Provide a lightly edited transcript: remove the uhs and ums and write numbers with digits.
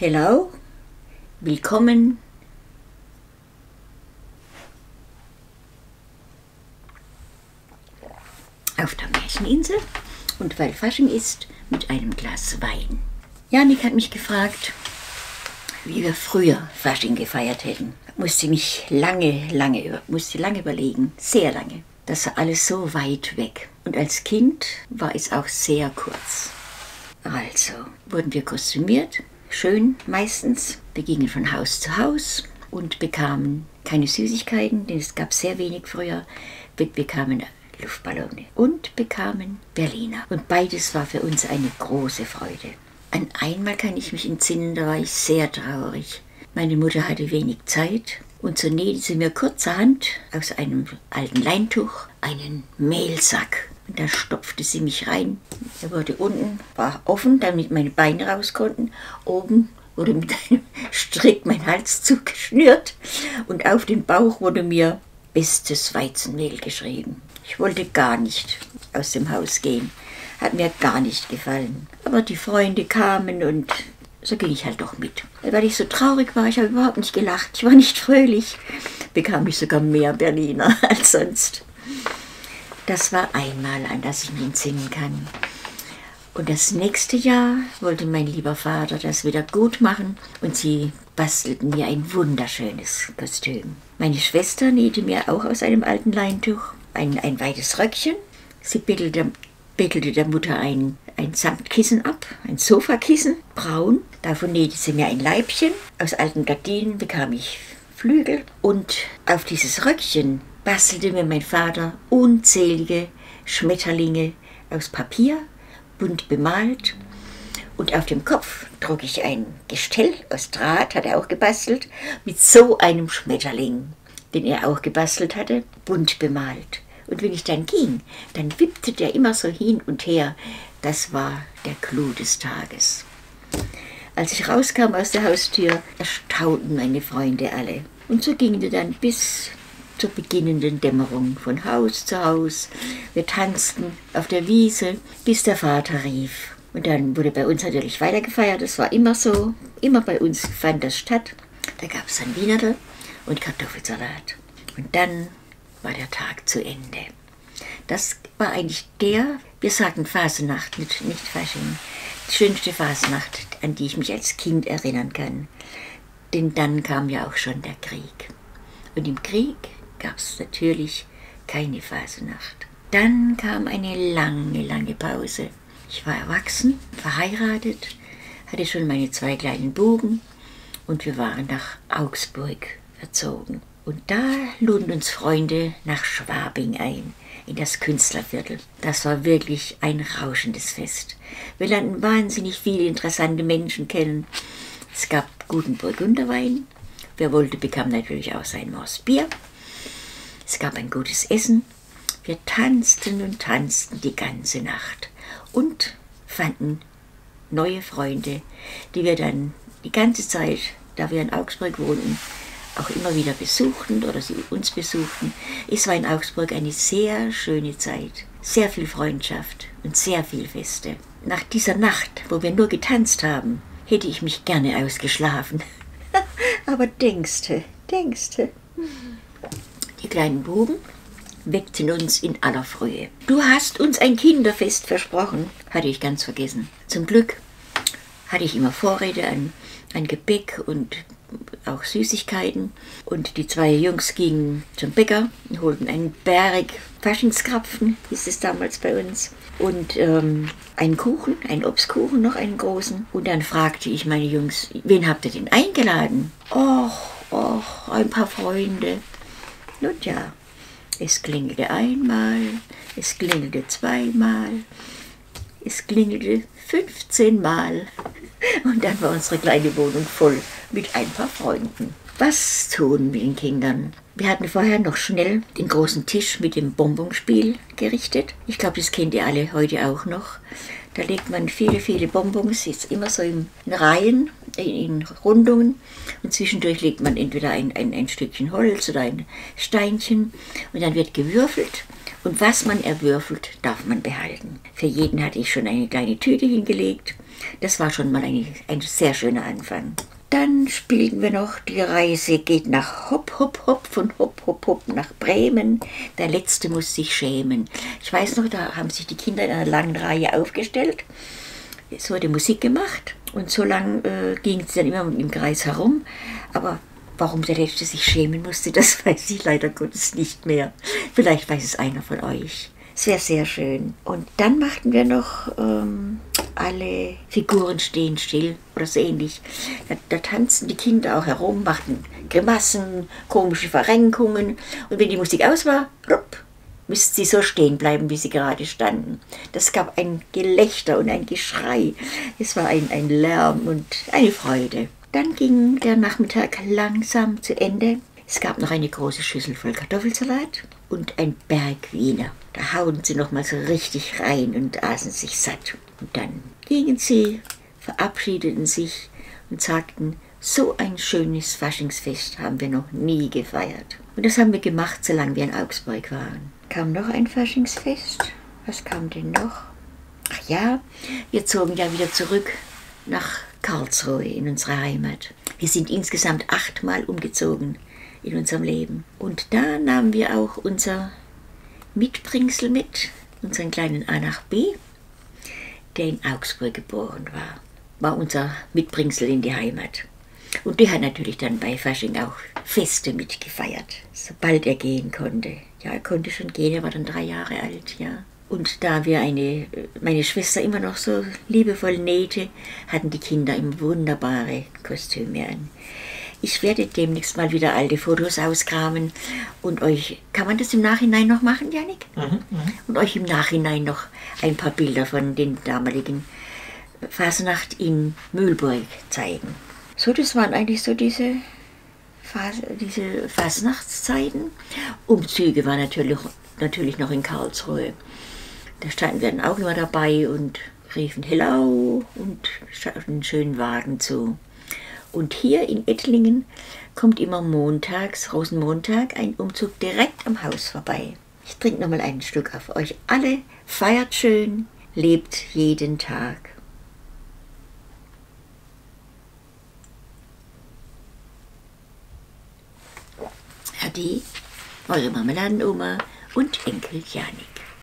Hello, willkommen auf der Märcheninsel und weil Fasching ist, mit einem Glas Wein. Janik hat mich gefragt, wie wir früher Fasching gefeiert hätten. Musste lange überlegen, sehr lange. Das war alles so weit weg. Und als Kind war es auch sehr kurz. Also wurden wir kostümiert, schön meistens. Wir gingen von Haus zu Haus und bekamen keine Süßigkeiten, denn es gab sehr wenig früher. Wir bekamen Luftballone und bekamen Berliner. Und beides war für uns eine große Freude. An einmal kann ich mich entsinnen, da war ich sehr traurig. Meine Mutter hatte wenig Zeit und so nähte sie mir kurzerhand aus einem alten Leintuch einen Mehlsack. Und da stopfte sie mich rein. Er wurde unten, war offen, damit meine Beine raus konnten. Oben wurde mit einem Strick mein Hals zugeschnürt und auf den Bauch wurde mir bestes Weizenmehl geschrieben. Ich wollte gar nicht aus dem Haus gehen. Hat mir gar nicht gefallen. Aber die Freunde kamen und so ging ich halt doch mit. Weil ich so traurig war, ich habe überhaupt nicht gelacht, ich war nicht fröhlich, bekam ich sogar mehr Berliner als sonst. Das war einmal, an das ich mich entsinnen kann. Und das nächste Jahr wollte mein lieber Vater das wieder gut machen und sie bastelten mir ein wunderschönes Kostüm. Meine Schwester nähte mir auch aus einem alten Leintuch ein weites Röckchen. Sie bettelte der Mutter ein Samtkissen ab, ein Sofakissen, braun. Davon nähte sie mir ein Leibchen. Aus alten Gardinen bekam ich Flügel. Und auf dieses Röckchen bastelte mir mein Vater unzählige Schmetterlinge aus Papier, bunt bemalt. Und auf dem Kopf trug ich ein Gestell aus Draht, hat er auch gebastelt, mit so einem Schmetterling, den er auch gebastelt hatte, bunt bemalt. Und wenn ich dann ging, dann wippte der immer so hin und her. Das war der Clou des Tages. Als ich rauskam aus der Haustür, erstaunten meine Freunde alle. Und so ging es dann bis zur beginnenden Dämmerung von Haus zu Haus. Wir tanzten auf der Wiese, bis der Vater rief. Und dann wurde bei uns natürlich weitergefeiert. Das war immer so. Immer bei uns fand das statt. Da gab es dann Wienerl und Kartoffelsalat. Und dann war der Tag zu Ende. Das war eigentlich wir sagten Fasnacht, nicht Fasching, die schönste Fasnacht, an die ich mich als Kind erinnern kann. Denn dann kam ja auch schon der Krieg. Und im Krieg gab es natürlich keine Fasnacht. Dann kam eine lange Pause. Ich war erwachsen, verheiratet, hatte schon meine 2 kleinen Buben und wir waren nach Augsburg verzogen. Und da luden uns Freunde nach Schwabing ein, in das Künstlerviertel. Das war wirklich ein rauschendes Fest. Wir lernten wahnsinnig viele interessante Menschen kennen. Es gab guten Burgunderwein. Wer wollte, bekam natürlich auch sein Maß Bier. Es gab ein gutes Essen. Wir tanzten und tanzten die ganze Nacht und fanden neue Freunde, die wir dann die ganze Zeit, da wir in Augsburg wohnten, auch immer wieder besuchten oder sie uns besuchten. Es war in Augsburg eine sehr schöne Zeit, sehr viel Freundschaft und sehr viel Feste. Nach dieser Nacht, wo wir nur getanzt haben, hätte ich mich gerne ausgeschlafen. Aber denkste. Die kleinen Buben weckten uns in aller Frühe. Du hast uns ein Kinderfest versprochen, hatte ich ganz vergessen. Zum Glück hatte ich immer Vorräte an Gebäck und auch Süßigkeiten. Und die 2 Jungs gingen zum Bäcker und holten einen Berg Faschingskrapfen, hieß es damals bei uns. Und einen Kuchen, einen Obstkuchen, noch einen großen. Und dann fragte ich meine Jungs, wen habt ihr denn eingeladen? Och, ein paar Freunde. Nun ja, es klingelte einmal, es klingelte zweimal, es klingelte 15 Mal. Und dann war unsere kleine Wohnung voll mit ein paar Freunden. Was tun mit den Kindern? Wir hatten vorher noch schnell den großen Tisch mit dem Bonbonspiel gerichtet. Ich glaube, das kennt ihr alle heute auch noch. Da legt man viele Bonbons, ist immer so in Reihen, in Rundungen. Und zwischendurch legt man entweder ein Stückchen Holz oder ein Steinchen. Und dann wird gewürfelt. Und was man erwürfelt, darf man behalten. Für jeden hatte ich schon eine kleine Tüte hingelegt. Das war schon mal ein sehr schöner Anfang. Dann spielten wir noch, die Reise geht nach Hopp, Hopp, Hopp, von Hopp, Hopp, Hopp nach Bremen. Der Letzte muss sich schämen. Ich weiß noch, da haben sich die Kinder in einer langen Reihe aufgestellt. Es wurde Musik gemacht und so lang ging es dann immer im Kreis herum. Aber warum der Letzte sich schämen musste, das weiß ich leider Gottes nicht mehr. Vielleicht weiß es einer von euch. Es wäre sehr schön. Und dann machten wir noch, alle Figuren stehen still oder so ähnlich. Da tanzen die Kinder auch herum, machten Grimassen, komische Verrenkungen. Und wenn die Musik aus war, rupp, müssten sie so stehen bleiben, wie sie gerade standen. Das gab ein Gelächter und ein Geschrei. Es war ein Lärm und eine Freude. Dann ging der Nachmittag langsam zu Ende. Es gab noch eine große Schüssel voll Kartoffelsalat und ein Berg Wiener. Da hauten sie noch mal so richtig rein und aßen sich satt. Und dann gingen sie, verabschiedeten sich und sagten, so ein schönes Faschingsfest haben wir noch nie gefeiert. Und das haben wir gemacht, solange wir in Augsburg waren. Kam noch ein Faschingsfest? Was kam denn noch? Ach ja, wir zogen ja wieder zurück nach Karlsruhe in unsere Heimat. Wir sind insgesamt 8-mal umgezogen in unserem Leben. Und da nahmen wir auch unser Mitbringsel mit, unseren kleinen A nach B, der in Augsburg geboren war unser Mitbringsel in die Heimat. Und der hat natürlich dann bei Fasching auch Feste mitgefeiert, sobald er gehen konnte. Ja, er konnte schon gehen, er war dann 3 Jahre alt, ja. Und da wir meine Schwester immer noch so liebevoll nähte, hatten die Kinder immer wunderbare Kostüme an. Ich werde demnächst mal wieder alte Fotos auskramen und euch, kann man das im Nachhinein noch machen, Jannik? Und euch im Nachhinein noch ein paar Bilder von den damaligen Fasnacht in Mühlburg zeigen. So, das waren eigentlich so diese Fasnachtszeiten. Umzüge waren natürlich noch in Karlsruhe. Da standen wir dann auch immer dabei und riefen Hello und schauten einen schönen Wagen zu. Und hier in Ettlingen kommt immer montags, Rosenmontag, ein Umzug direkt am Haus vorbei. Ich trinke nochmal einen Schluck auf euch alle. Feiert schön, lebt jeden Tag. Ade, eure Marmeladenoma und Enkel Janik.